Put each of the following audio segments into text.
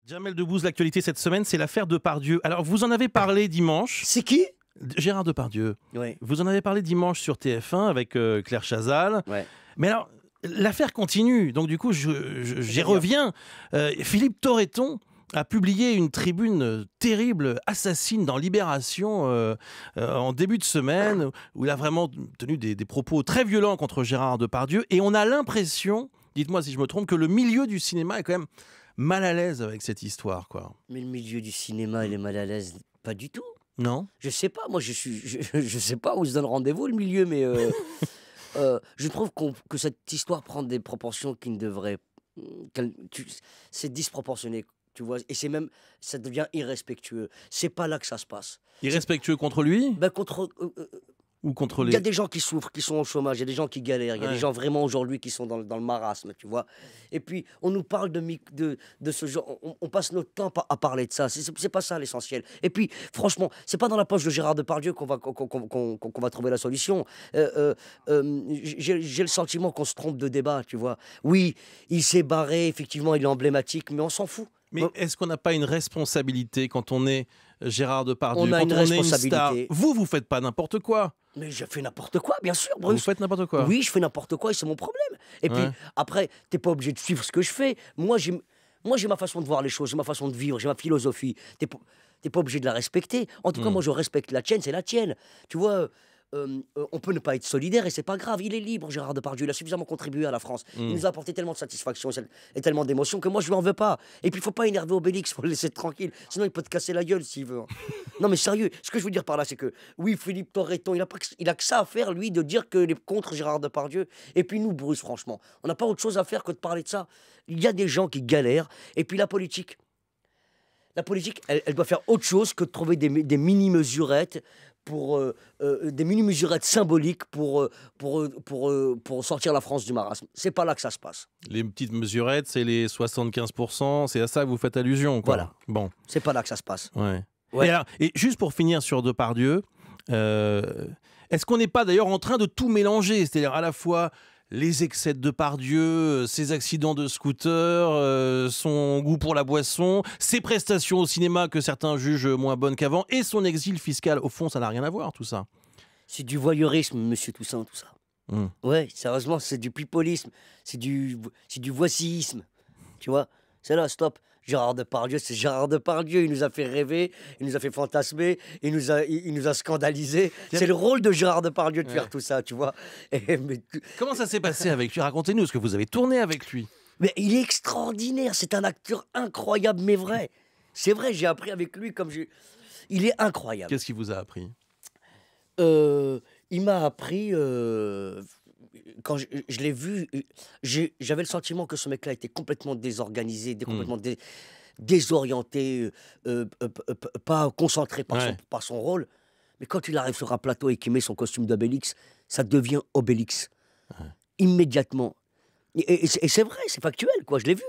Jamel Debbouze, l'actualité cette semaine, c'est l'affaire Depardieu. Alors, vous en avez parlé dimanche. C'est qui? Gérard Depardieu. Ouais. Vous en avez parlé dimanche sur TF1 avec Claire Chazal. Ouais. Mais alors, l'affaire continue. Donc, du coup, j'y reviens. Philippe Torreton a publié une tribune terrible, assassine dans Libération en début de semaine, où il a vraiment tenu des propos très violents contre Gérard Depardieu. Et on a l'impression, dites-moi si je me trompe, que le milieu du cinéma est quand même mal à l'aise avec cette histoire, quoi. Mais le milieu du cinéma, il est mal à l'aise. Pas du tout. Non? Je sais pas, moi je sais pas où se donne rendez-vous le milieu, mais je trouve que cette histoire prend des proportions qui ne devraient. C'est disproportionné, tu vois, et c'est même, ça devient irrespectueux. C'est pas là que ça se passe. Irrespectueux contre lui Ben contre. ou contre Il y les... a des gens qui souffrent, qui sont au chômage, il y a des gens qui galèrent, il y a des gens vraiment aujourd'hui qui sont dans le marasme, tu vois. Et puis, on nous parle de ce genre, on passe notre temps à parler de ça, c'est pas ça l'essentiel. Et puis, franchement, c'est pas dans la poche de Gérard Depardieu qu'on va trouver la solution. J'ai le sentiment qu'on se trompe de débat, tu vois. Oui, il s'est barré, effectivement, il est emblématique, mais on s'en fout. Mais est-ce qu'on n'a pas une responsabilité quand on est Gérard Depardieu, On a quand une on est une star? responsabilité. Vous faites pas n'importe quoi. Mais je fais n'importe quoi, bien sûr, Vous Bruce. faites n'importe quoi. Oui, je fais n'importe quoi et c'est mon problème. Et puis, Ouais. après, t'es pas obligé de suivre ce que je fais. Moi, j'ai ma façon de voir les choses, j'ai ma façon de vivre, j'ai ma philosophie. T'es pas obligé de la respecter. En tout cas, moi, je respecte la tienne, c'est la tienne. Tu vois, on peut ne pas être solidaire et c'est pas grave. Il est libre, Gérard Depardieu. Il a suffisamment contribué à la France. Il nous a apporté tellement de satisfaction et tellement d'émotions que moi, je lui en veux pas. Et puis, il faut pas énerver Obélix, faut le laisser tranquille. Sinon, il peut te casser la gueule s'il veut. Non, mais sérieux, ce que je veux dire par là, c'est que oui, Philippe Torreton, il a que ça à faire, lui, de dire qu'il est contre Gérard Depardieu. Et puis nous, Bruce, franchement, on n'a pas autre chose à faire que de parler de ça. Il y a des gens qui galèrent. Et puis la politique, elle doit faire autre chose que de trouver des mini-mesurettes des mini-mesurettes symboliques pour sortir la France du marasme. C'est pas là que ça se passe. Les petites mesurettes, c'est les 75%, c'est à ça que vous faites allusion, quoi. Voilà. Bon. C'est pas là que ça se passe. Ouais. Ouais. Et juste pour finir sur Depardieu, est-ce qu'on n'est pas d'ailleurs en train de tout mélanger? C'est-à-dire à la fois les excès de Depardieu, ses accidents de scooter, son goût pour la boisson, ses prestations au cinéma que certains jugent moins bonnes qu'avant, et son exil fiscal. Au fond, ça n'a rien à voir, tout ça. C'est du voyeurisme, monsieur Toussaint, tout ça. Ouais, sérieusement, c'est du pipolisme, c'est du voicisme. Tu vois, c'est là, stop. Gérard Depardieu, c'est Gérard Depardieu. Il nous a fait rêver, il nous a fait fantasmer, il nous a scandalisés. C'est le rôle de Gérard Depardieu de faire tout ça, tu vois. Comment ça s'est passé avec lui? Racontez-nous, ce que vous avez tourné avec lui. Mais il est extraordinaire, c'est un acteur incroyable, mais vrai. C'est vrai, j'ai appris avec lui il est incroyable. Qu'est-ce qu'il vous a appris? Il m'a appris... quand je l'ai vu, j'avais le sentiment que ce mec-là était complètement désorganisé, complètement désorienté, pas concentré par son rôle. Mais quand il arrive sur un plateau et qu'il met son costume d'Obélix, ça devient Obélix. Immédiatement. Et c'est vrai, c'est factuel, quoi, je l'ai vu.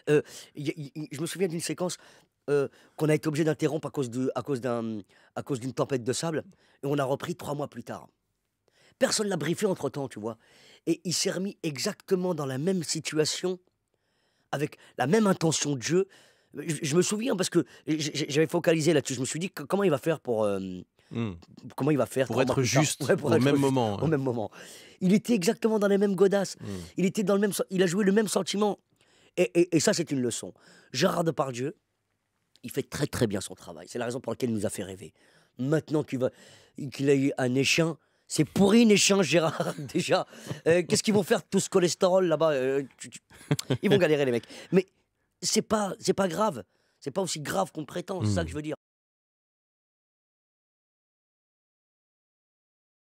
Je me souviens d'une séquence qu'on a été obligé d'interrompre à cause d'une tempête de sable, et on a repris 3 mois plus tard. Personne l'a briefé entre-temps, tu vois. Et il s'est remis exactement dans la même situation, avec la même intention de jeu. Je me souviens, parce que j'avais focalisé là-dessus. Je me suis dit, comment il va faire pour... Comment il va faire pour être juste pour au être même juste moment. Au même moment. Il était exactement dans les mêmes godasses. Il a joué le même sentiment. Et ça, c'est une leçon. Gérard Depardieu, il fait très très bien son travail. C'est la raison pour laquelle il nous a fait rêver. Maintenant qu'il a eu un échec, c'est pourri une échange, Gérard, déjà. Qu'est-ce qu'ils vont faire tout ce cholestérol là-bas? Ils vont galérer, les mecs. Mais c'est pas grave. C'est pas aussi grave qu'on prétend, c'est ça que je veux dire.